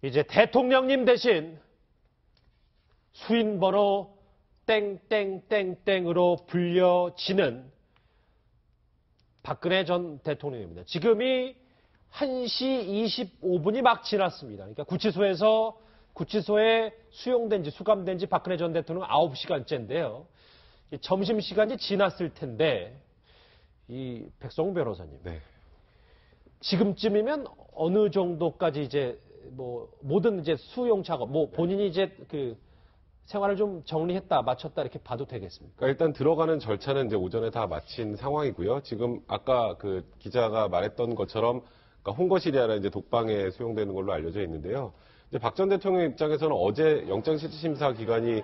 이제 대통령님 대신 수인번호 땡땡땡땡으로 불려지는 박근혜 전 대통령입니다. 지금이 1시 25분이 막 지났습니다. 그러니까 구치소에 수용된 지, 수감된 지 박근혜 전 대통령 9시간째인데요. 점심시간이 지났을 텐데, 이 백성웅 변호사님. 네. 지금쯤이면 어느 정도까지 이제 모든 이제 수용 작업, 본인이 이제 그 생활을 좀 정리했다, 마쳤다 이렇게 봐도 되겠습니까? 그러니까 일단 들어가는 절차는 이제 오전에 다 마친 상황이고요. 지금 아까 그 기자가 말했던 것처럼 그러니까 홍거실이 아니라 이제 독방에 수용되는 걸로 알려져 있는데요. 이제 박 전 대통령 입장에서는 어제 영장실질심사 기간이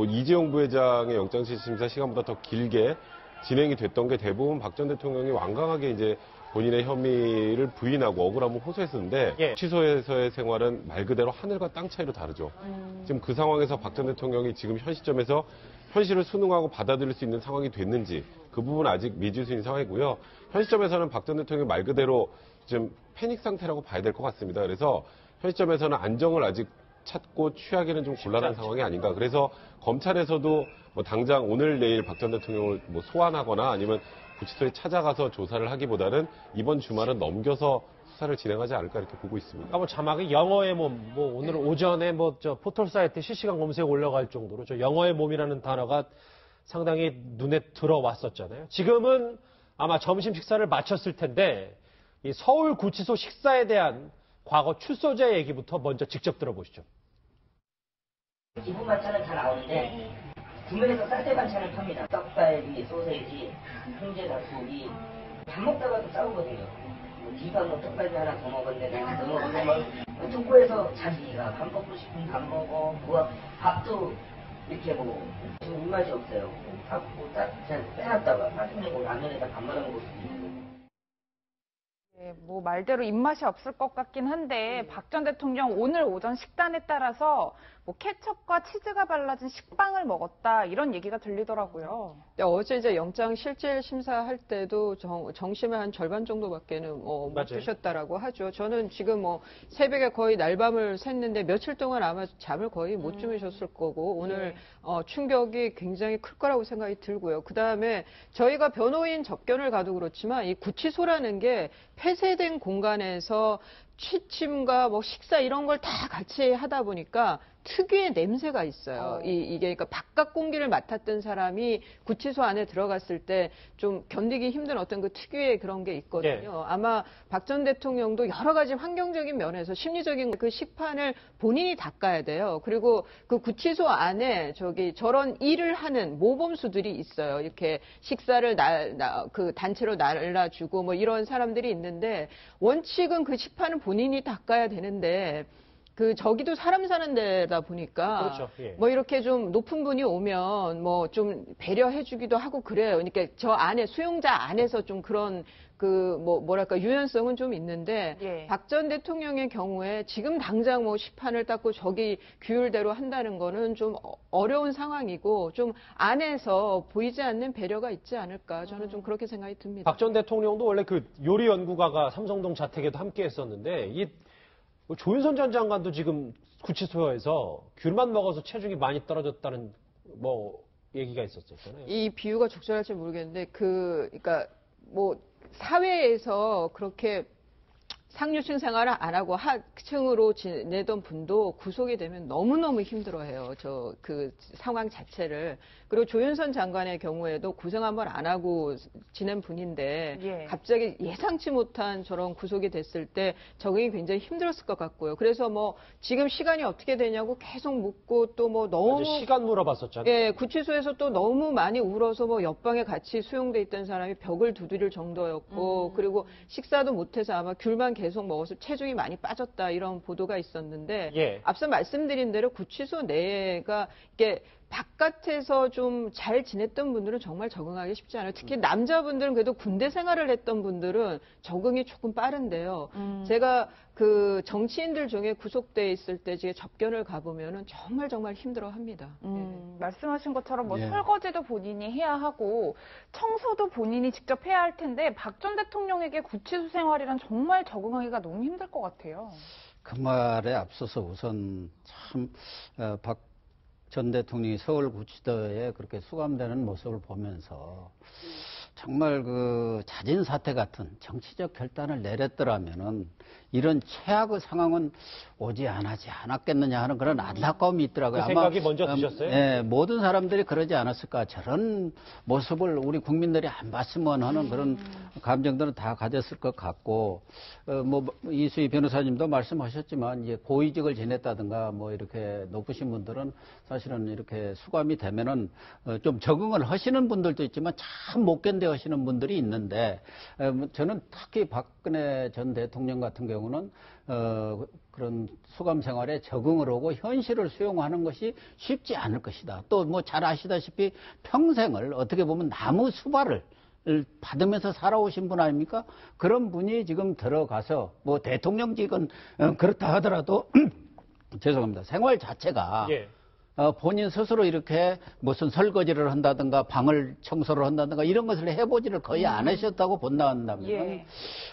이재용 부회장의 영장실질심사 시간보다 더 길게 진행이 됐던 게 대부분 박 전 대통령이 완강하게 이제 본인의 혐의를 부인하고 억울함을 호소했었는데 예. 취소에서의 생활은 말 그대로 하늘과 땅 차이로 다르죠. 지금 그 상황에서 박 전 대통령이 지금 현 시점에서 현실을 순응하고 받아들일 수 있는 상황이 됐는지 그 부분은 아직 미지수인 상황이고요. 현 시점에서는 박 전 대통령이 말 그대로 지금 패닉 상태라고 봐야 될 것 같습니다. 그래서 현 시점에서는 안정을 아직 찾고 취하기는 좀 곤란한 상황이 아닌가. 그래서 검찰에서도 당장 오늘 내일 박 전 대통령을 소환하거나 아니면 구치소에 찾아가서 조사를 하기보다는 이번 주말은 넘겨서 수사를 진행하지 않을까 이렇게 보고 있습니다. 그러니까 자막이 영어의 몸, 오늘 오전에 포털 사이트 실시간 검색에 올라갈 정도로 영어의 몸이라는 단어가 상당히 눈에 들어왔었잖아요. 지금은 아마 점심 식사를 마쳤을 텐데 이 서울 구치소 식사에 대한 과거 출소자 얘기부터 먼저 직접 들어보시죠. 기본 반찬은 다 나오는데 구매해서 쌀때 반찬을 팝니다. 떡갈비, 소세지, 훈제 닭고기 밥 먹다가도 싸우거든요. 네가 떡갈비 하나 더 먹었는데 내가 더 먹었는데 특고에서 자기가 밥 먹고 싶으면 밥 먹어. 밥도 이렇게 지금 입맛이 없어요. 밥 그냥 빼놨다가 나중에 라면에다 밥 말아 먹을 수도 있고. 네, 말대로 입맛이 없을 것 같긴 한데 박 전 대통령 오늘 오전 식단에 따라서 케첩과 치즈가 발라진 식빵을 먹었다 이런 얘기가 들리더라고요. 어제 이제 영장 실질 심사할 때도 정심의 한 절반 정도밖에는 못 드셨다라고 하죠. 저는 지금 새벽에 거의 날밤을 샜는데 며칠 동안 아마 잠을 거의 못 주무셨을 거고 오늘 충격이 굉장히 클 거라고 생각이 들고요. 그 다음에 저희가 변호인 접견을 가도 그렇지만 이 구치소라는 게 폐쇄된 공간에서 취침과 식사 이런 걸 다 같이 하다 보니까 특유의 냄새가 있어요. 이게 그러니까 바깥 공기를 맡았던 사람이 구치소 안에 들어갔을 때 좀 견디기 힘든 어떤 그 특유의 그런 게 있거든요. 예. 아마 박 전 대통령도 여러 가지 환경적인 면에서 심리적인 그 식판을 본인이 닦아야 돼요. 그리고 그 구치소 안에 저런 일을 하는 모범수들이 있어요. 이렇게 식사를 그 단체로 날라주고 이런 사람들이 있는데 원칙은 그 식판은 본인이 닦아야 되는데 저기도 사람 사는 데다 보니까. 그렇죠. 예. 이렇게 좀 높은 분이 오면 좀 배려해주기도 하고 그래요. 그러니까 저 안에, 수용자 안에서 좀 그런 유연성은 좀 있는데. 예. 박 전 대통령의 경우에 지금 당장 식판을 닦고 저기 규율대로 한다는 거는 좀 어려운 상황이고 좀 안에서 보이지 않는 배려가 있지 않을까. 저는 좀 그렇게 생각이 듭니다. 박 전 대통령도 원래 그 요리 연구가가 삼성동 자택에도 함께 했었는데 조윤선 전 장관도 지금 구치소에서 귤만 먹어서 체중이 많이 떨어졌다는 얘기가 있었잖아요. 이 비유가 적절할지 모르겠는데 그러니까 사회에서 그렇게 상류층 생활을 안 하고 하층으로 지내던 분도 구속이 되면 너무너무 힘들어해요. 그 상황 자체를. 그리고 조윤선 장관의 경우에도 고생 한번 안 하고 지낸 분인데 예. 갑자기 예상치 못한 저런 구속이 됐을 때 적응이 굉장히 힘들었을 것 같고요. 그래서 지금 시간이 어떻게 되냐고 계속 묻고 또 너무 시간 물어봤었잖아요. 예, 구치소에서 또 너무 많이 울어서 옆방에 같이 수용돼 있던 사람이 벽을 두드릴 정도였고 그리고 식사도 못해서 아마 귤만 계속 먹어서 체중이 많이 빠졌다 이런 보도가 있었는데 예. 앞서 말씀드린 대로 구치소 내가 이게 바깥에서 좀 잘 지냈던 분들은 정말 적응하기 쉽지 않아요. 특히 남자분들은 그래도 군대 생활을 했던 분들은 적응이 조금 빠른데요. 제가 그 정치인들 중에 구속돼 있을 때 접견을 가보면은 정말 힘들어합니다. 말씀하신 것처럼 예. 설거지도 본인이 해야 하고 청소도 본인이 직접 해야 할 텐데 박 전 대통령에게 구치소 생활이란 정말 적응하기가 너무 힘들 것 같아요. 그 말에 앞서서 우선 참 박 전 대통령이 서울구치소에 그렇게 수감되는 모습을 보면서 정말 그 자진 사퇴 같은 정치적 결단을 내렸더라면은 이런 최악의 상황은 오지 않았겠느냐 하는 그런 안타까움이 있더라고요. 그 생각이 먼저 드셨어요? 네, 모든 사람들이 그러지 않았을까. 저런 모습을 우리 국민들이 안 봤으면 하는 그런 감정들은 다 가졌을 것 같고, 이수희 변호사님도 말씀하셨지만, 이제 고위직을 지냈다든가, 이렇게 높으신 분들은 사실은 이렇게 수감이 되면은 좀 적응을 하시는 분들도 있지만 참 못 견뎌 하시는 분들이 있는데, 저는 특히 박근혜 전 대통령 같은 경우는 그런 수감 생활에 적응을 하고 현실을 수용하는 것이 쉽지 않을 것이다. 또 잘 아시다시피 평생을 어떻게 보면 나무 수발을 받으면서 살아오신 분 아닙니까? 그런 분이 지금 들어가서 대통령직은 그렇다 하더라도 죄송합니다. 생활 자체가 예. 본인 스스로 이렇게 무슨 설거지를 한다든가 방을 청소를 한다든가 이런 것을 해보지를 거의 안 하셨다고 본다면 예.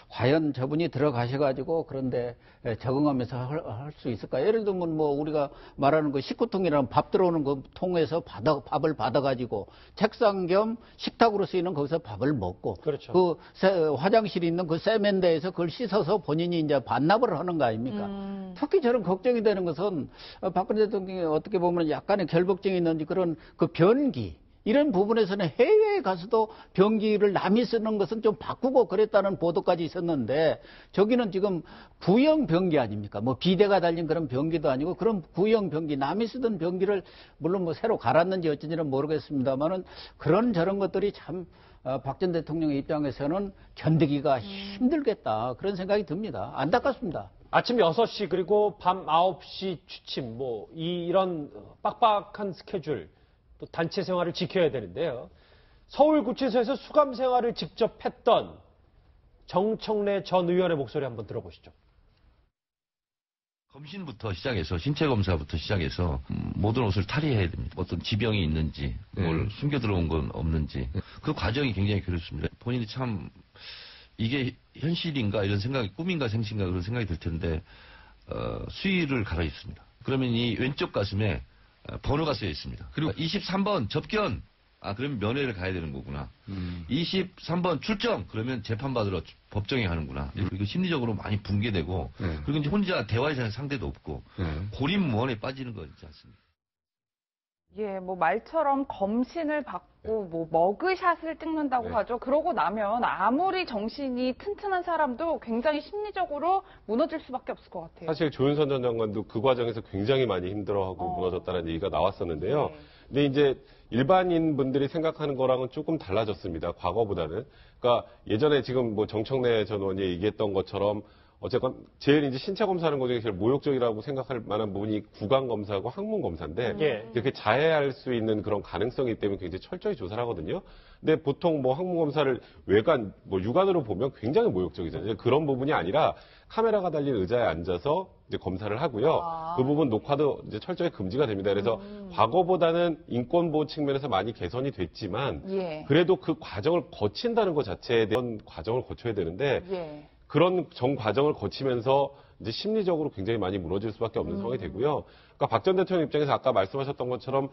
과연 저분이 들어가셔가지고 그런데 적응하면서 할 수 있을까? 예를 들면 우리가 말하는 그 식구통이라는 밥 들어오는 그 통에서 밥을 받아가지고 책상 겸 식탁으로 쓰이는 거기서 밥을 먹고 그렇죠. 그 화장실이 있는 그 세면대에서 그걸 씻어서 본인이 이제 반납을 하는 거 아닙니까? 특히 저는 걱정이 되는 것은 박근혜 대통령이 어떻게 보면 약간의 결벽증이 있는지 그런 그 변기 이런 부분에서는 해외에 가서도 변기를 남이 쓰는 것은 좀 바꾸고 그랬다는 보도까지 있었는데 저기는 지금 구형 변기 아닙니까? 비대가 달린 그런 변기도 아니고 그런 구형 변기 남이 쓰던 변기를 물론 새로 갈았는지 어쩐지는 모르겠습니다만은 그런 저런 것들이 참 박 전 대통령의 입장에서는 견디기가 힘들겠다 그런 생각이 듭니다. 안타깝습니다. 아침 6시 그리고 밤 9시 취침 이런 빡빡한 스케줄 또 단체 생활을 지켜야 되는데요. 서울구치소에서 수감 생활을 직접 했던 정청래 전 의원의 목소리 한번 들어보시죠. 검신부터 시작해서 신체 검사부터 시작해서 모든 옷을 탈의해야 됩니다. 어떤 지병이 있는지 뭘 숨겨 들어온 건 없는지 그 과정이 굉장히 괴롭습니다. 본인이 참 이게 현실인가 이런 생각이 꿈인가 생신가 그런 생각이 들 텐데 수의를 갈아입습니다. 그러면 이 왼쪽 가슴에 번호가 쓰여 있습니다. 그리고 23번 접견 그러면 면회를 가야 되는 거구나. 23번 출정 그러면 재판받으러 법정에 가는구나. 이거 심리적으로 많이 붕괴되고 그리고 이제 혼자 대화할 상대도 없고 고립무원에 빠지는 거 있지 않습니까? 예, 말처럼 검신을 받고 머그샷을 찍는다고 하죠. 그러고 나면 아무리 정신이 튼튼한 사람도 굉장히 심리적으로 무너질 수밖에 없을 것 같아요. 사실 조윤선 전 장관도 그 과정에서 굉장히 많이 힘들어하고 무너졌다는 얘기가 나왔었는데요. 네. 근데 이제 일반인 분들이 생각하는 거랑은 조금 달라졌습니다. 과거보다는. 그러니까 예전에 지금 정청래 전 의원이 얘기했던 것처럼 어쨌건 제일 이제 신체 검사하는 것 중에 제일 모욕적이라고 생각할 만한 부분이 구강 검사하고 항문 검사인데 이렇게 자해할 수 있는 그런 가능성이 있기 때문에 굉장히 철저히 조사를 하거든요. 근데 보통 항문 검사를 외관 육안으로 보면 굉장히 모욕적이잖아요. 그런 부분이 아니라 카메라가 달린 의자에 앉아서 이제 검사를 하고요. 그 부분 녹화도 이제 철저히 금지가 됩니다. 그래서 과거보다는 인권보호 측면에서 많이 개선이 됐지만 그래도 그 과정을 거친다는 것 자체에 대한 과정을 거쳐야 되는데 그런 정 과정을 거치면서 이제 심리적으로 굉장히 많이 무너질 수밖에 없는 상황이 되고요. 그러니까 박 전 대통령 입장에서 아까 말씀하셨던 것처럼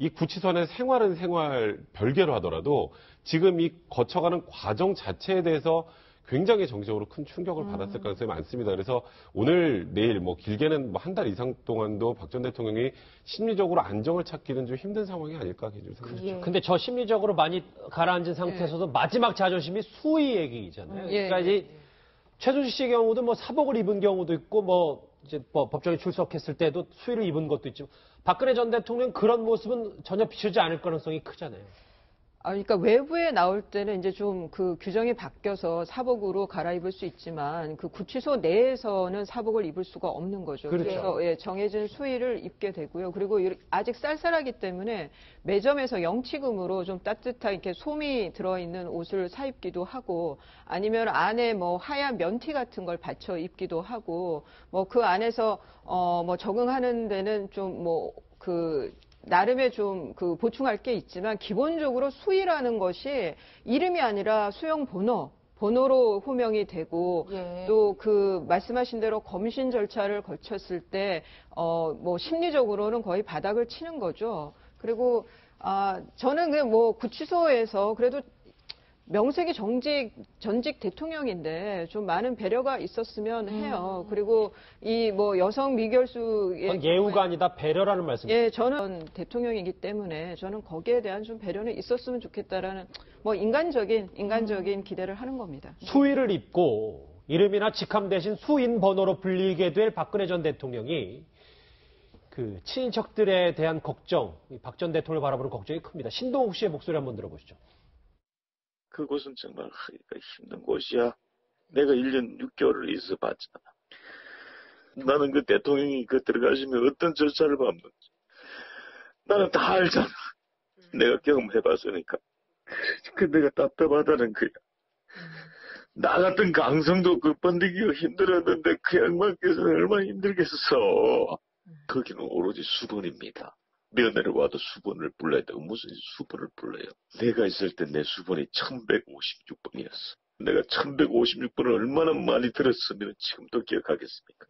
이 구치소의 생활은 생활 별개로 하더라도 지금 이 거쳐가는 과정 자체에 대해서 굉장히 정신적으로 큰 충격을 받았을 가능성이 많습니다. 그래서 오늘, 내일, 길게는 한 달 이상 동안도 박 전 대통령이 심리적으로 안정을 찾기는 좀 힘든 상황이 아닐까 좀 생각합니다. 근데 저 심리적으로 많이 가라앉은 상태에서도 마지막 자존심이 수의 얘기잖아요. 그러니까 이제 최순실 씨의 경우도 사복을 입은 경우도 있고 이제 법정에 출석했을 때도 수의를 입은 것도 있지만 박근혜 전 대통령 그런 모습은 전혀 비추지 않을 가능성이 크잖아요. 그러니까 외부에 나올 때는 이제 좀 그 규정이 바뀌어서 사복으로 갈아입을 수 있지만 그 구치소 내에서는 사복을 입을 수가 없는 거죠. 그렇죠. 그래서 정해진 수의를 입게 되고요. 그리고 아직 쌀쌀하기 때문에 매점에서 영치금으로 좀 따뜻한 이렇게 솜이 들어있는 옷을 사 입기도 하고 아니면 안에 하얀 면티 같은 걸 받쳐 입기도 하고 그 안에서 적응하는 데는 좀 나름의 좀 보충할 게 있지만 기본적으로 수의라는 것이 이름이 아니라 수용 번호 번호로 호명이 되고 예. 또 그 말씀하신 대로 검신 절차를 거쳤을 때 뭐 심리적으로는 거의 바닥을 치는 거죠. 그리고 저는 그냥 뭐 구치소에서 그래도 명색이 전직 대통령인데 좀 많은 배려가 있었으면 해요. 그리고 이 뭐 여성 미결수의 그건 예우가 아니다 배려라는 말씀이죠. 예, 저는 대통령이기 때문에 저는 거기에 대한 좀 배려는 있었으면 좋겠다라는 뭐 인간적인 기대를 하는 겁니다. 수의를 입고 이름이나 직함 대신 수인 번호로 불리게 될 박근혜 전 대통령이 그 친인척들에 대한 걱정, 박 전 대통령을 바라보는 걱정이 큽니다. 신동욱 씨의 목소리 한번 들어보시죠. 그곳은 정말 하기가 힘든 곳이야. 내가 1년 6개월을 있어 봤잖아. 나는 그 대통령이 그 들어가시면 어떤 절차를 밟는지 나는 다 알잖아. 내가 경험해봤으니까. 그 내가 답답하다는 거야. 나 같은 강성도 그 번디기가 힘들었는데 그 양반께서는 얼마나 힘들겠어. 거기는 오로지 수본입니다. 면회를 와도 수본을 불러야 되고 무슨 수본을 불러요. 내가 있을 때 내 수본이 1156번이었어. 내가 1156번을 얼마나 많이 들었으면 지금도 기억하겠습니까?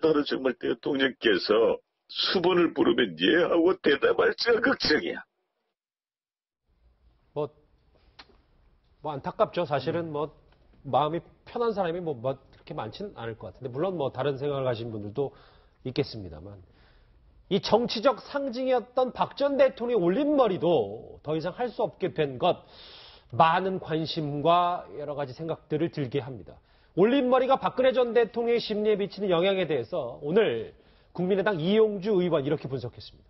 나는 정말 대통령께서 수본을 부르면 예 하고 대답할지가 걱정이야. 뭐 안타깝죠. 사실은 뭐 마음이 편한 사람이 뭐 그렇게 많지는 않을 것 같은데 물론 뭐 다른 생각을 가진 분들도 있겠습니다만 이 정치적 상징이었던 박 전 대통령의 올림머리도 더 이상 할 수 없게 된 것 많은 관심과 여러 가지 생각들을 들게 합니다. 올림머리가 박근혜 전 대통령의 심리에 미치는 영향에 대해서 오늘 국민의당 이용주 의원 이렇게 분석했습니다.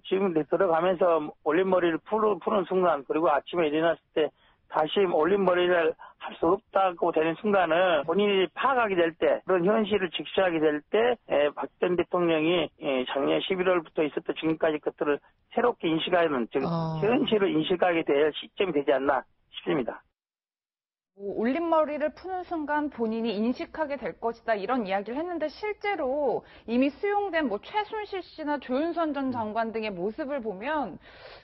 지금 들어가면서 올림머리를 푸는 순간 그리고 아침에 일어났을 때 다시 올림머리를 할 수 없다고 되는 순간은 본인이 파악하게 될 때 그런 현실을 직시하게 될 때 박 전 대통령이 작년 11월부터 있었던 지금까지 것들을 새롭게 인식하는 즉 현실을 인식하게 될 시점이 되지 않나 싶습니다. 올림머리를 푸는 순간 본인이 인식하게 될 것이다 이런 이야기를 했는데 실제로 이미 수용된 뭐 최순실 씨나 조윤선 전 장관 등의 모습을 보면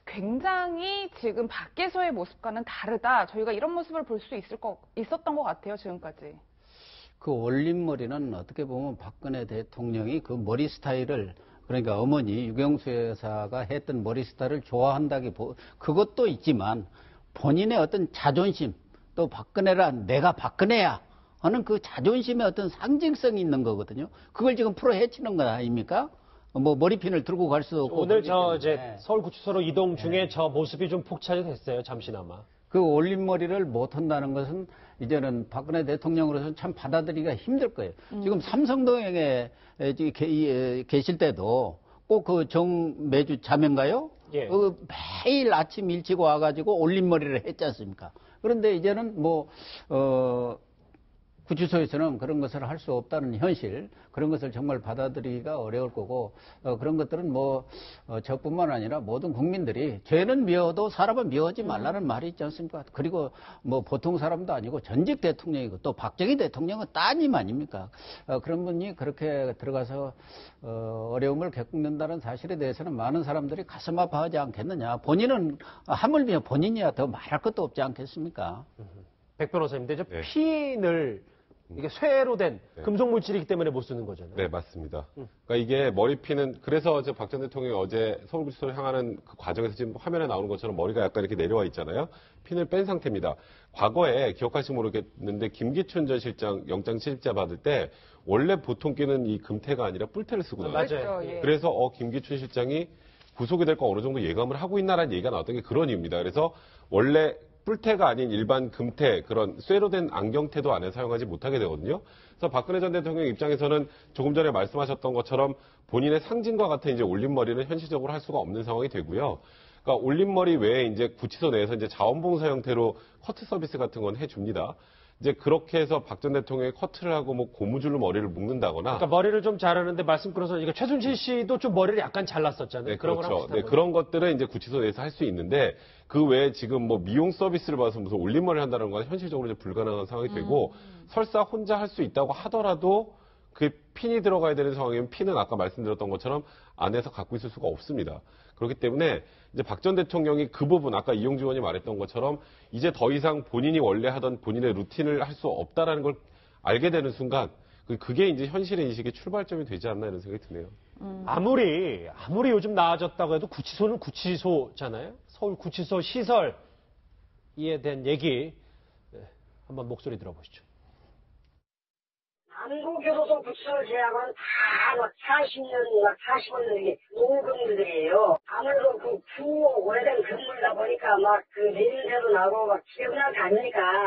굉장히 지금 밖에서의 모습과는 다르다. 저희가 이런 모습을 볼 수 있었던 것 같아요. 지금까지. 그 올림머리는 어떻게 보면 박근혜 대통령이 그 머리 스타일을 그러니까 어머니 유경수 여사가 했던 머리 스타일을 그것도 있지만 본인의 어떤 자존심 또 박근혜라 내가 박근혜야 하는 그 자존심의 어떤 상징성이 있는 거거든요. 그걸 지금 풀어 헤치는 거 아닙니까? 뭐 머리핀을 들고 갈 수도 없고. 오늘 이제 서울구치소로 이동 중에 저 모습이 좀 폭찰이 됐어요. 잠시나마. 그 올림머리를 못 한다는 것은 이제는 박근혜 대통령으로서는 참 받아들이기가 힘들 거예요. 지금 삼성동에 계실 때도 꼭 그 정매주 자매인가요? 예. 매일 아침 일찍 와가지고 올림머리를 했지 않습니까? 그런데 이제는 구치소에서는 그런 것을 할 수 없다는 현실, 그런 것을 정말 받아들이기가 어려울 거고, 그런 것들은 저뿐만 아니라 모든 국민들이 죄는 미워도 사람은 미워하지 말라는 말이 있지 않습니까? 그리고 보통 사람도 아니고 전직 대통령이고 또 박정희 대통령은 따님 아닙니까? 그런 분이 그렇게 들어가서 어려움을 겪는다는 사실에 대해서는 많은 사람들이 가슴 아파하지 않겠느냐. 본인은 하물며 본인이야 더 말할 것도 없지 않겠습니까? 백 변호사님, 근데 네. 핀을 이게 쇠로 된 금속 물질이기 때문에 못 쓰는 거잖아요. 네, 맞습니다. 그러니까 이게 머리핀은 그래서 박 전 대통령이 어제 서울구치소를 향하는 그 과정에서 지금 화면에 나오는 것처럼 머리가 약간 이렇게 내려와 있잖아요. 핀을 뺀 상태입니다. 과거에 기억하실지 모르겠는데 김기춘 전 실장 영장 실질자 받을 때 원래 보통 끼는 이 금태가 아니라 뿔테를 쓰고 나왔어요. 맞아요. 예. 그래서 김기춘 실장이 구속이 될 거 어느 정도 예감을 하고 있나라는 얘기가 나왔던 게 그런 이유입니다. 그래서 원래 뿔테가 아닌 일반 금태, 그런 쇠로 된 안경테도 안에 사용하지 못하게 되거든요. 그래서 박근혜 전 대통령 입장에서는 조금 전에 말씀하셨던 것처럼 본인의 상징과 같은 이제 올림머리는 현실적으로 할 수가 없는 상황이 되고요. 그러니까 올림머리 외에 이제 구치소 내에서 이제 자원봉사 형태로 커트 서비스 같은 건 해줍니다. 이제 그렇게 해서 박 전 대통령이 커트를 하고 고무줄로 머리를 묶는다거나. 그러니까 머리를 좀 자르는데 말씀 끊어서 이거 최순실 씨도 좀 머리를 약간 잘랐었잖아요. 네, 그런 그렇죠. 거랑 네, 비슷한 그런 것들은 이제 구치소 내에서 할 수 있는데 그 외에 지금 미용 서비스를 봐서 무슨 올림머리를 한다는 건 현실적으로 이제 불가능한 상황이 되고 설사 혼자 할 수 있다고 하더라도 그 핀이 들어가야 되는 상황이면 핀은 아까 말씀드렸던 것처럼 안에서 갖고 있을 수가 없습니다. 그렇기 때문에 이제 박 전 대통령이 그 부분 아까 이용주 의원이 말했던 것처럼 이제 더 이상 본인이 원래 하던 본인의 루틴을 할 수 없다라는 걸 알게 되는 순간 그게 이제 현실의 인식의 출발점이 되지 않나 이런 생각이 드네요. 아무리 요즘 나아졌다고 해도 구치소는 구치소잖아요. 서울 구치소 시설에 대한 얘기 한번 목소리 들어보시죠. 남부교도소 구치소를 제외하고는 다 막 40년, 막 45년 이게 노건물들이에요. 아무래도 그 오래된 건물이다 보니까 막 그 내림새도 나고 막 지저분하지 않으니까.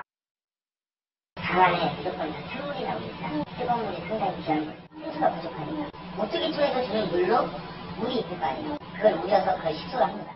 방 안에 무조건 다 찬물이 나옵니다. 뜨거운 물이 상당히 귀한 거예요. 호수가 부족하니까. 오뚜기 통해서 주는 물로 물이 있을 거 아니에요. 그걸 우려서 그걸 식수로 합니다.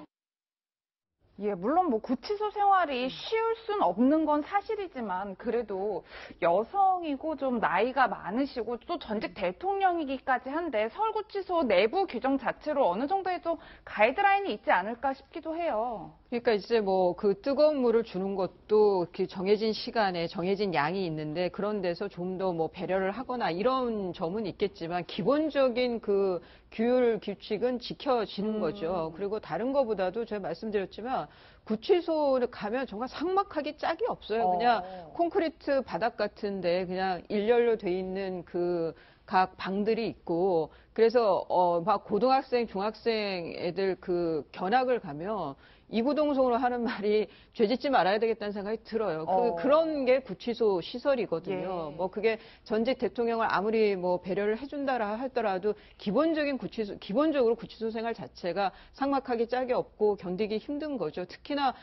예, 물론 뭐 구치소 생활이 쉬울 순 없는 건 사실이지만 그래도 여성이고 좀 나이가 많으시고 또 전직 대통령이기까지 한데 서울구치소 내부 규정 자체로 어느 정도의 좀 가이드라인이 있지 않을까 싶기도 해요. 그러니까 이제 뭐 그 뜨거운 물을 주는 것도 그 정해진 시간에 정해진 양이 있는데 그런 데서 좀 더 뭐 배려를 하거나 이런 점은 있겠지만 기본적인 그 규율 규칙은 지켜지는 거죠. 그리고 다른 거보다도 제가 말씀드렸지만 구치소를 가면 정말 삭막하기 짝이 없어요. 그냥 콘크리트 바닥 같은데 그냥 일렬로 돼 있는 그 각 방들이 있고 그래서 막 고등학생, 중학생 애들 그 견학을 가면 이구동성으로 하는 말이 죄 짓지 말아야 되겠다는 생각이 들어요. 그런 게 구치소 시설이거든요. 예. 뭐 그게 전직 대통령을 아무리 뭐 배려를 해준다라 하더라도 기본적으로 구치소 생활 자체가 삭막하기 짝이 없고 견디기 힘든 거죠. 특히나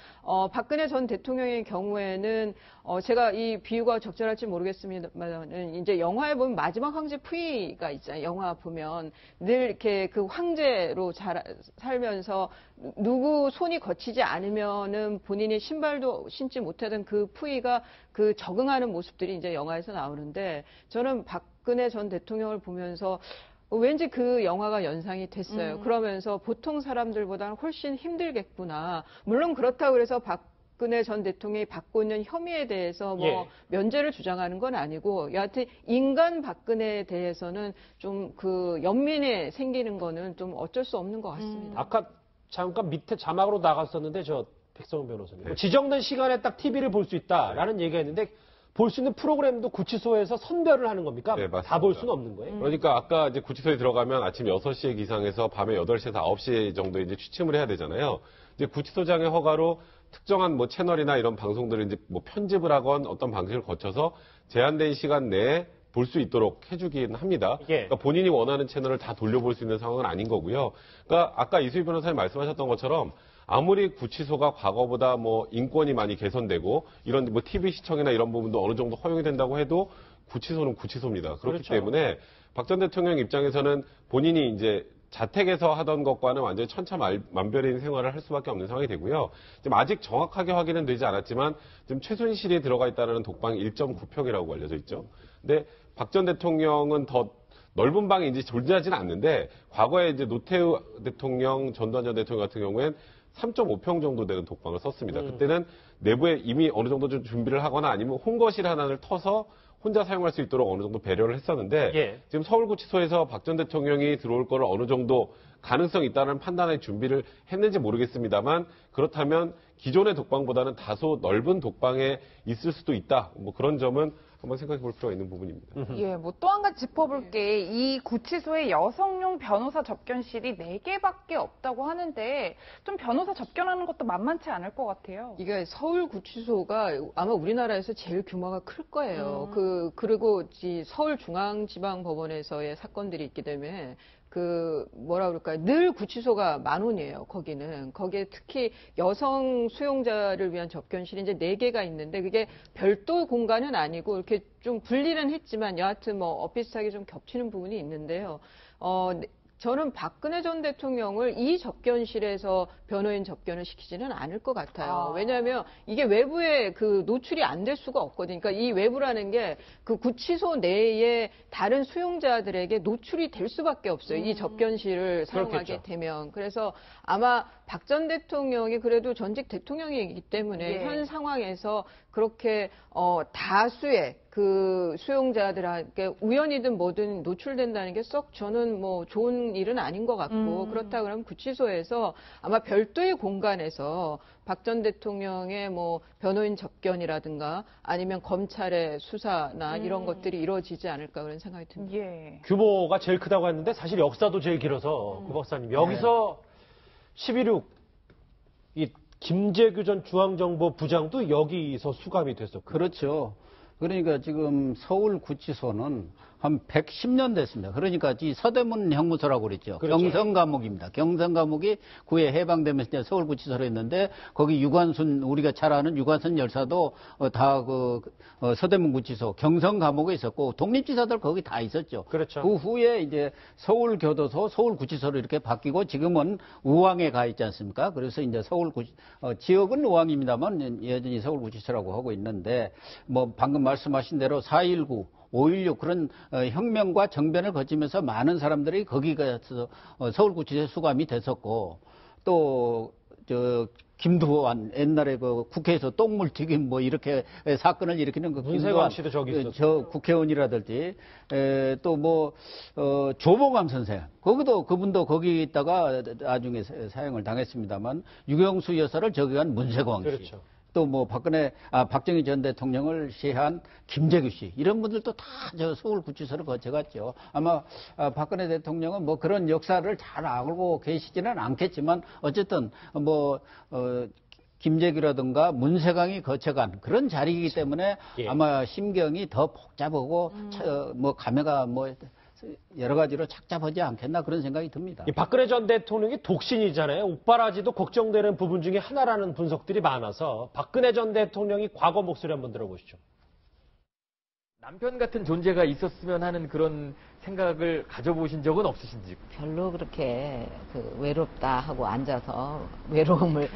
박근혜 전 대통령의 경우에는 제가 이 비유가 적절할지 모르겠습니다만 이제 영화에 보면 마지막 황제 프이가 있잖아요. 영화 보면 늘 이렇게 그 황제로 살면서 누구 손이 거치지 않으면은 본인이 신발도 신지 못하던 그 푸이가 그 적응하는 모습들이 이제 영화에서 나오는데 저는 박근혜 전 대통령을 보면서 왠지 그 영화가 연상이 됐어요. 그러면서 보통 사람들보다는 훨씬 힘들겠구나. 물론 그렇다고 해서 박근혜 전 대통령이 받고 있는 혐의에 대해서 뭐 면죄를 주장하는 건 아니고 여하튼 인간 박근혜에 대해서는 좀 그 연민이 생기는 거는 좀 어쩔 수 없는 것 같습니다. 아까 잠깐 밑에 자막으로 나갔었는데 백성훈 변호사님 지정된 시간에 딱 TV를 볼 수 있다라는 얘기가 있는데 볼 수 있는 프로그램도 구치소에서 선별을 하는 겁니까? 네, 맞습니다. 다 볼 수는 없는 거예요? 그러니까 아까 이제 구치소에 들어가면 아침 6시에 기상해서 밤에 8시에서 9시 정도에 이제 취침을 해야 되잖아요. 이제 구치소장의 허가로 특정한 뭐 채널이나 이런 방송들을 이제 뭐 편집을 하건 어떤 방식을 거쳐서 제한된 시간 내에 볼 수 있도록 해주긴 합니다. 그러니까 본인이 원하는 채널을 다 돌려볼 수 있는 상황은 아닌 거고요. 그러니까 아까 이수희 변호사님 말씀하셨던 것처럼 아무리 구치소가 과거보다 뭐 인권이 많이 개선되고 이런 뭐 TV 시청이나 이런 부분도 어느 정도 허용이 된다고 해도 구치소는 구치소입니다. 그렇기 때문에 박 전 대통령 입장에서는 본인이 이제 자택에서 하던 것과는 완전히 천차만별인 생활을 할 수밖에 없는 상황이 되고요. 지금 아직 정확하게 확인은 되지 않았지만 지금 최순실이 들어가 있다는 독방이 1.9평이라고 알려져 있죠. 근데 박 전 대통령은 더 넓은 방이 이제 존재하지는 않는데 과거에 이제 노태우 대통령, 전두환 전 대통령 같은 경우엔 3.5평 정도 되는 독방을 썼습니다. 그때는 내부에 이미 어느 정도 좀 준비를 하거나 아니면 홍거실 하나를 터서 혼자 사용할 수 있도록 어느 정도 배려를 했었는데 지금 서울구치소에서 박 전 대통령이 들어올 거를 어느 정도 가능성이 있다는 판단의 준비를 했는지 모르겠습니다만 그렇다면 기존의 독방보다는 다소 넓은 독방에 있을 수도 있다. 뭐 그런 점은 한번 생각해 볼 필요가 있는 부분입니다. 예, 뭐 또 한 가지 짚어볼 게 이 구치소에 여성용 변호사 접견실이 4개밖에 없다고 하는데 좀 변호사 접견하는 것도 만만치 않을 것 같아요. 이게 서울구치소가 아마 우리나라에서 제일 규모가 클 거예요. 그리고 서울중앙지방법원에서의 사건들이 있기 때문에 뭐라 그럴까요? 늘 구치소가 만원이에요, 거기는. 거기에 특히 여성 수용자를 위한 접견실이 이제 4개가 있는데 그게 별도 공간은 아니고 이렇게 좀 분리는 했지만 여하튼 뭐 엇비슷하게 좀 겹치는 부분이 있는데요. 저는 박근혜 전 대통령을 이 접견실에서 변호인 접견을 시키지는 않을 것 같아요. 왜냐하면 이게 외부에 노출이 안 될 수가 없거든요. 그러니까 이 외부라는 게 그 구치소 내에 다른 수용자들에게 노출이 될 수밖에 없어요. 이 접견실을 사용하게 되면. 그래서 아마 박 전 대통령이 그래도 전직 대통령이기 때문에 현 상황에서 그렇게 다수의 그 수용자들에게 우연이든 뭐든 노출된다는 게 썩 저는 뭐 좋은 일은 아닌 것 같고 그렇다 그러면 구치소에서 아마 별도의 공간에서 박 전 대통령의 뭐 변호인 접견이라든가 아니면 검찰의 수사나 이런 것들이 이루어지지 않을까 그런 생각이 듭니다. 예. 규모가 제일 크다고 했는데 사실 역사도 제일 길어서 구 박사님 여기서 11.6 이 김재규 전 중앙정보부장도 여기서 수감이 됐었고 그렇죠. 그러니까 지금 서울구치소는 한 110년 됐습니다. 그러니까 이 서대문 형무소라고 그랬죠. 그렇죠. 경성감옥입니다. 경성감옥이 구에 해방되면서 이제 서울구치소로 했는데 거기 유관순 우리가 잘 아는 유관순 열사도 다 서대문 구치소 경성감옥에 있었고 독립지사들 거기 다 있었죠. 그렇죠. 그 후에 이제 서울교도소 서울구치소로 이렇게 바뀌고 지금은 우왕에 가 있지 않습니까? 그래서 이제 지역은 우왕입니다만 여전히 서울구치소라고 하고 있는데 뭐 방금 말씀하신 대로 4.19 5.16 그런 혁명과 정변을 거치면서 많은 사람들이 거기 가서 서울구치소에 수감이 됐었고 또 김두한 옛날에 그 국회에서 똥물튀김 뭐 이렇게 사건을 일으키는 그 문세관 씨도 저기 있었죠. 저 국회의원이라든지 또 뭐 조봉암 선생 그분도 거기 있다가 나중에 사형을 당했습니다만 유경수 여사를 저기 간 문세광 씨. 그렇죠. 또 뭐 박정희 전 대통령을 시해한 김재규 씨 이런 분들도 다 저 서울구치소를 거쳐갔죠. 아마 박근혜 대통령은 뭐 그런 역사를 잘 알고 계시지는 않겠지만 어쨌든 뭐 김재규라든가 문세광이 거쳐간 그런 자리이기 때문에 예. 아마 심경이 더 복잡하고 뭐 감회가 뭐 여러 가지로 착잡하지 않겠나 그런 생각이 듭니다. 이 박근혜 전 대통령이 독신이잖아요. 옥바라지도 걱정되는 부분 중에 하나라는 분석들이 많아서 박근혜 전 대통령이 과거 목소리 한번 들어보시죠. 남편 같은 존재가 있었으면 하는 그런 생각을 가져보신 적은 없으신지? 별로 그렇게 외롭다 하고 앉아서 외로움을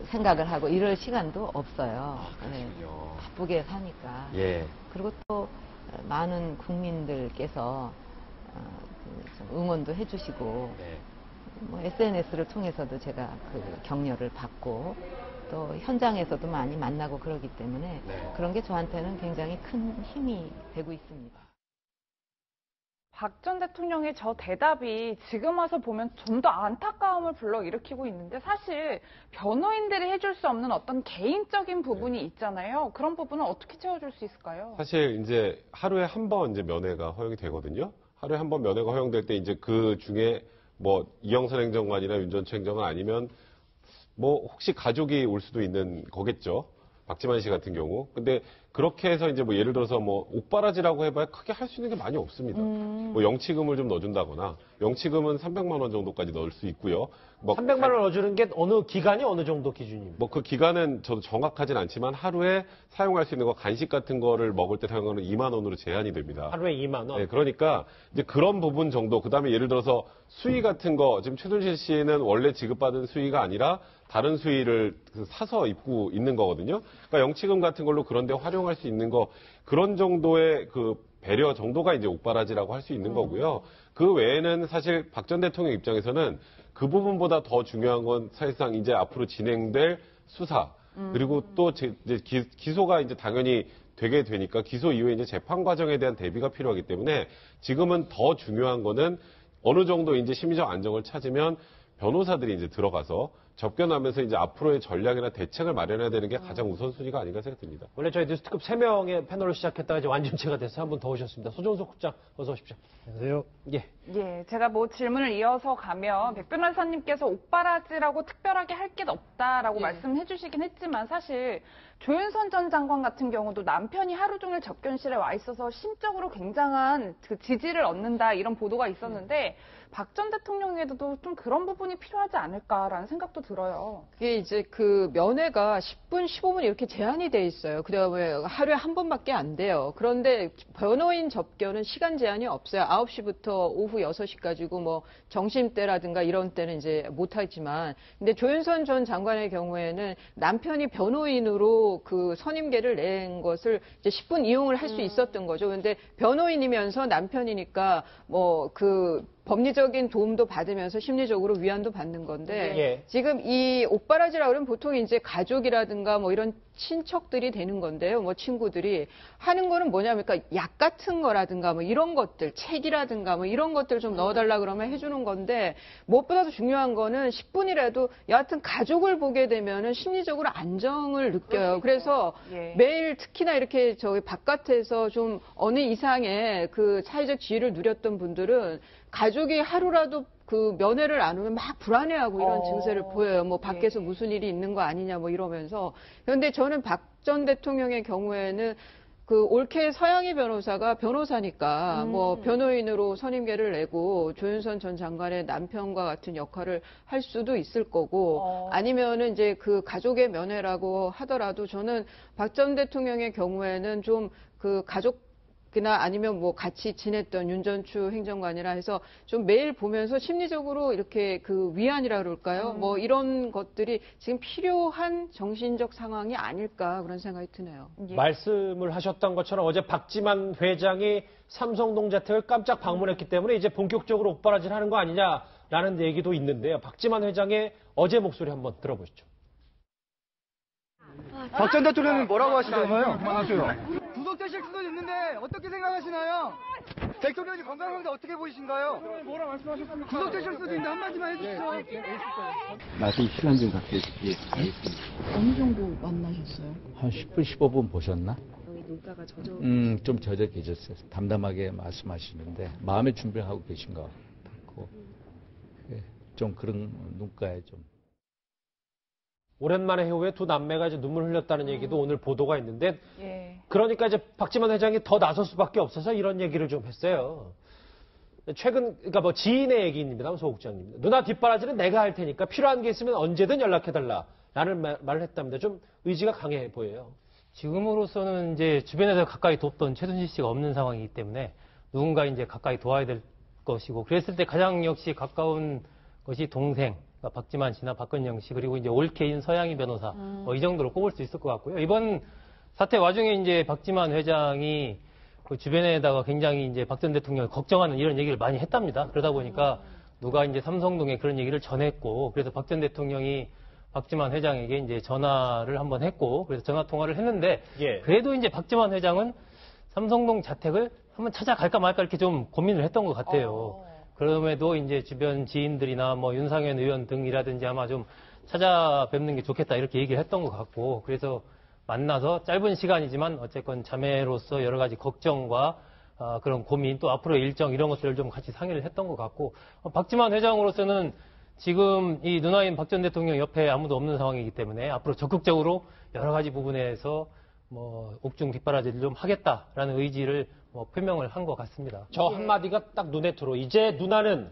생각을 하고 이럴 시간도 없어요. 네, 바쁘게 사니까. 예. 그리고 또 많은 국민들께서 응원도 해주시고 네. 뭐 SNS를 통해서도 제가 격려를 받고 또 현장에서도 많이 만나고 그러기 때문에 네. 그런 게 저한테는 굉장히 큰 힘이 되고 있습니다. 박 전 대통령의 저 대답이 지금 와서 보면 좀 더 안타까움을 불러일으키고 있는데 사실 변호인들이 해줄 수 없는 어떤 개인적인 부분이 있잖아요. 그런 부분은 어떻게 채워줄 수 있을까요? 사실 이제 하루에 한 번 이제 면회가 허용이 되거든요. 하루에 한 번 면회가 허용될 때 이제 그 중에 뭐 이영선 행정관이나 윤전추 행정관 아니면 뭐 혹시 가족이 올 수도 있는 거겠죠. 박지만 씨 같은 경우. 근데 그렇게 해서 이제 뭐 예를 들어서 뭐 옥바라지라고 해봐야 크게 할 수 있는 게 많이 없습니다. 뭐 영치금을 좀 넣어준다거나 영치금은 300만 원 정도까지 넣을 수 있고요. 뭐 300만 원 넣어주는 게 어느 기간이 어느 정도 기준입니까? 뭐 그 기간은 저도 정확하진 않지만 하루에 사용할 수 있는 거 간식 같은 거를 먹을 때 사용하는 2만 원으로 제한이 됩니다. 하루에 2만 원? 네, 그러니까 이제 그런 부분 정도, 그 다음에 예를 들어서 수의 같은 거, 지금 최순실 씨는 원래 지급받은 수의가 아니라 다른 수의를 사서 입고 있는 거거든요. 그러니까 영치금 같은 걸로 그런 데 활용할 수 있는 거, 그런 정도의 그 배려 정도가 이제 옥바라지라고 할 수 있는 거고요. 그 외에는 사실 박 전 대통령 입장에서는 그 부분보다 더 중요한 건 사실상 이제 앞으로 진행될 수사, 그리고 또 이제 기소가 이제 당연히 되게 되니까 기소 이후에 이제 재판 과정에 대한 대비가 필요하기 때문에 지금은 더 중요한 거는 어느 정도 이제 심리적 안정을 찾으면 변호사들이 이제 들어가서 접견하면서 이제 앞으로의 전략이나 대책을 마련해야 되는 게 가장 우선순위가 아닌가 생각됩니다. 원래 저희 뉴스특급 3명의 패널을 시작했다가 이제 완전체가 돼서 한 분 더 오셨습니다. 소정석 국장 어서 오십시오. 안녕하세요. 예. 예, 제가 뭐 질문을 이어서 가면 백 변호사님께서 옥바라지라고 특별하게 할 게 없다라고 말씀해 주시긴 했지만 사실 조윤선 전 장관 같은 경우도 남편이 하루 종일 접견실에 와 있어서 심적으로 굉장한 그 지지를 얻는다 이런 보도가 있었는데 박 전 대통령에게도 좀 그런 부분이 필요하지 않을까라는 생각도 들어요. 그게 이제 그 면회가 10분, 15분 이렇게 제한이 돼 있어요. 그다음에 하루에 한 번밖에 안 돼요. 그런데 변호인 접견은 시간 제한이 없어요. 9시부터 오후 6시까지고 뭐 점심때라든가 이런 때는 이제 못 하지만 근데 조윤선 전 장관의 경우에는 남편이 변호인으로 그 선임계를 낸 것을 이제 10분 이용을 할 수 있었던 거죠. 근데 변호인이면서 남편이니까 뭐 그 법리적인 도움도 받으면서 심리적으로 위안도 받는 건데 예. 지금 이 옥바라지라 그러면 보통 이제 가족이라든가 뭐 이런 친척들이 되는 건데요. 뭐 친구들이 하는 거는 뭐냐면 그러니까 약 같은 거라든가 뭐 이런 것들, 책이라든가 뭐 이런 것들 좀 넣어달라 그러면 해주는 건데 무엇보다도 중요한 거는 10분이라도 여하튼 가족을 보게 되면은 심리적으로 안정을 느껴요. 그래서 예. 매일 특히나 이렇게 저기 바깥에서 좀 어느 이상의 그 사회적 지위를 누렸던 분들은 가족이 하루라도 그 면회를 안 오면 막 불안해하고 이런 증세를 보여요. 뭐 밖에서 무슨 일이 있는 거 아니냐 뭐 이러면서. 그런데 저는 박 전 대통령의 경우에는 그 올케 서양희 변호사가 변호사니까 뭐 변호인으로 선임계를 내고 조윤선 전 장관의 남편과 같은 역할을 할 수도 있을 거고 아니면은 이제 그 가족의 면회라고 하더라도 저는 박 전 대통령의 경우에는 좀 그 가족이나 아니면 뭐 같이 지냈던 윤전추 행정관이라 해서 좀 매일 보면서 심리적으로 이렇게 그 위안이라 그럴까요? 뭐 이런 것들이 지금 필요한 정신적 상황이 아닐까 그런 생각이 드네요. 말씀을 하셨던 것처럼 어제 박지만 회장이 삼성동 자택을 깜짝 방문했기 때문에 이제 본격적으로 옥바라지를 하는 거 아니냐라는 얘기도 있는데요. 박지만 회장의 어제 목소리 한번 들어보시죠. 박 전 대통령은 뭐라고 하시던가요? 그만하세요. 구속되실 수도 있는데 어떻게 생각하시나요? 대통령이 건강한데 어떻게 보이신가요? 뭐라 말씀하셨습니까? 구속되실 수도 있는데 한마디만 해주시죠. 말씀 시간 좀 갖게 해주세요. 어느 정도 만나셨어요? 한 10분, 15분 보셨나? 여기 눈가가 젖어. 좀 젖어 계셨어요. 담담하게 말씀하시는데 마음의 준비를 하고 계신 것 같고 좀 그런 눈가에 좀. 오랜만에 해후에 두 남매가 이제 눈물 흘렸다는 얘기도 오늘 보도가 있는데, 예. 그러니까 이제 박지만 회장이 더 나설 수밖에 없어서 이런 얘기를 좀 했어요. 최근, 그러니까 뭐 지인의 얘기입니다, 소국장님. 누나 뒷바라지는 내가 할 테니까 필요한 게 있으면 언제든 연락해달라라는 말을 했답니다. 좀 의지가 강해 보여요. 지금으로서는 이제 주변에서 가까이 돕던 최순실 씨가 없는 상황이기 때문에 누군가 이제 가까이 도와야 될 것이고, 그랬을 때 가장 역시 가까운 것이 동생. 박지만 씨나 박근영 씨 그리고 이제 올케인 서양희 변호사 이 정도로 꼽을 수 있을 것 같고요. 이번 사태 와중에 이제 박지만 회장이 그 주변에다가 굉장히 이제 박 전 대통령을 걱정하는 이런 얘기를 많이 했답니다. 그러다 보니까 누가 이제 삼성동에 그런 얘기를 전했고 그래서 박 전 대통령이 박지만 회장에게 이제 전화를 한번 했고 그래서 전화 통화를 했는데 그래도 이제 박지만 회장은 삼성동 자택을 한번 찾아갈까 말까 이렇게 좀 고민을 했던 것 같아요. 그럼에도 이제 주변 지인들이나 뭐 윤상현 의원 등이라든지 아마 좀 찾아뵙는 게 좋겠다 이렇게 얘기를 했던 것 같고 그래서 만나서 짧은 시간이지만 어쨌건 자매로서 여러 가지 걱정과 그런 고민 또 앞으로 일정 이런 것들을 좀 같이 상의를 했던 것 같고 박지만 회장으로서는 지금 이 누나인 박 전 대통령 옆에 아무도 없는 상황이기 때문에 앞으로 적극적으로 여러 가지 부분에서 뭐 옥중 뒷바라지를 좀 하겠다라는 의지를 뭐 표명을 한 것 같습니다. 저 한마디가 딱 눈에 들어. 이제 누나는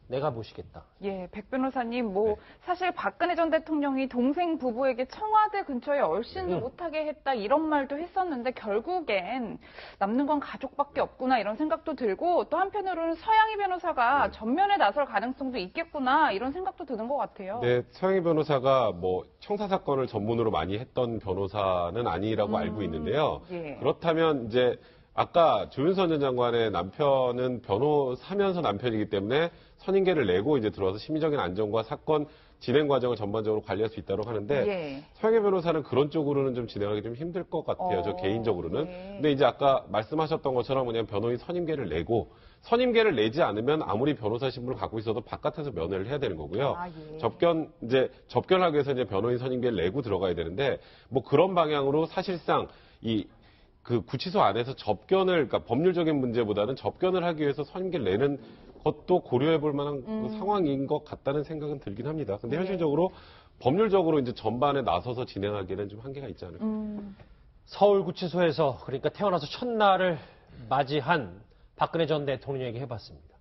내가 모시겠다. 예, 백 변호사님, 사실 박근혜 전 대통령이 동생 부부에게 청와대 근처에 얼씬도 못하게 했다 이런 말도 했었는데 결국엔 남는 건 가족밖에 없구나 이런 생각도 들고 또 한편으로는 서양희 변호사가 전면에 나설 가능성도 있겠구나 이런 생각도 드는 것 같아요. 네, 서양희 변호사가 뭐 청사 사건을 전문으로 많이 했던 변호사는 아니라고 알고 있는데요. 그렇다면 이제 아까 조윤선 전 장관의 남편은 변호사면서 남편이기 때문에 선임계를 내고 이제 들어와서 심리적인 안정과 사건 진행 과정을 전반적으로 관리할 수 있다고 하는데 서양희 변호사는 그런 쪽으로는 좀 진행하기 좀 힘들 것 같아요. 저 개인적으로는. 근데 이제 아까 말씀하셨던 것처럼 그냥 변호인 선임계를 내고 선임계를 내지 않으면 아무리 변호사 신분을 갖고 있어도 바깥에서 면회를 해야 되는 거고요. 접견하기 위해서 이제 변호인 선임계를 내고 들어가야 되는데 뭐 그런 방향으로 사실상 그 구치소 안에서 접견을, 그러니까 법률적인 문제보다는 접견을 하기 위해서 선임계를 내는 것도 고려해 볼 만한 그 상황인 것 같다는 생각은 들긴 합니다. 근데 현실적으로 법률적으로 이제 전반에 나서서 진행하기에는 좀 한계가 있지 않을까. 서울구치소에서 그러니까 태어나서 첫날을 맞이한 박근혜 전 대통령에게 해봤습니다.